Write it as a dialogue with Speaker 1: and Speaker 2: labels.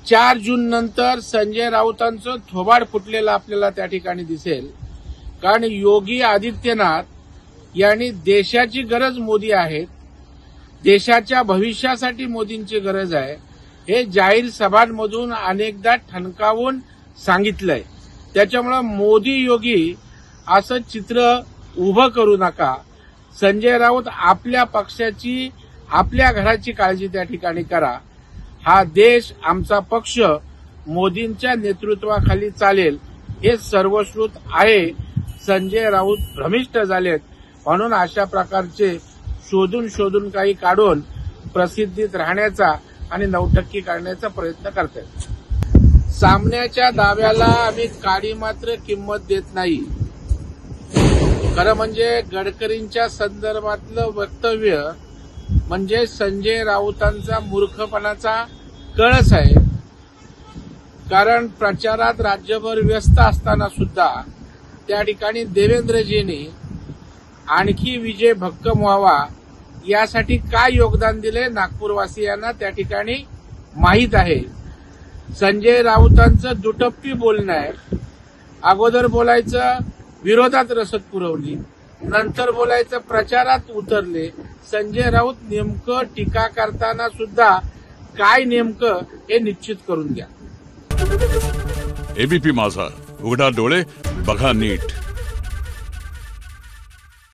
Speaker 1: 4 जून नंतर संजय राऊतांचं थोबाड फुटलेलं आपल्याला त्या ठिकाणी दिसेल. कारण योगी आदित्यनाथ यांनी देशाची गरज मोदी आहेत, देशाच्या भविष्यासाठी मोदींची गरज आहे, हे जाहीर सभांमधून अनेकदा ठणकावून सांगितलंय. त्याच्यामुळे मोदी योगी असं चित्र उभं करू नका. संजय राऊत आपल्या पक्षाची, आपल्या घराची काळजी त्या ठिकाणी करा. हा देश, आमचा पक्ष मोदींच्या नेतृत्वाखाली चालेल हे सर्वश्रुत आहे. संजय राऊत भ्रमिष्ट झालेत म्हणून अशा प्रकारचे शोधून काही काढून प्रसिद्धीत राहण्याचा आणि नौटक्की काढण्याचा प्रयत्न करतात. सामन्याच्या दाव्याला आम्ही काडी मात्र किंमत देत नाही. खरं म्हणजे गडकरींच्या संदर्भातलं वक्तव्य म्हणजे संजय राऊतांचा मूर्खपणाचा कळस आहे. कारण प्रचारात राज्यभर व्यस्त असताना सुद्धा त्या ठिकाणी देवेंद्रजींनी आणखी विजय भक्कम व्हावा यासाठी काय योगदान दिले नागपूरवासियांना त्या ठिकाणी माहीत आहे. संजय राऊतांचं दुटप्पी बोलणं आहे. अगोदर बोलायचं विरोधात रसद पुरवली, नंतर बोलायचं प्रचारात उतरले. संजय राऊत नेमकं टीका करताना सुद्धा काय नेमकं हे निश्चित करून घ्या.
Speaker 2: एबीपी माझा, उघडा डोळे बघा नीट.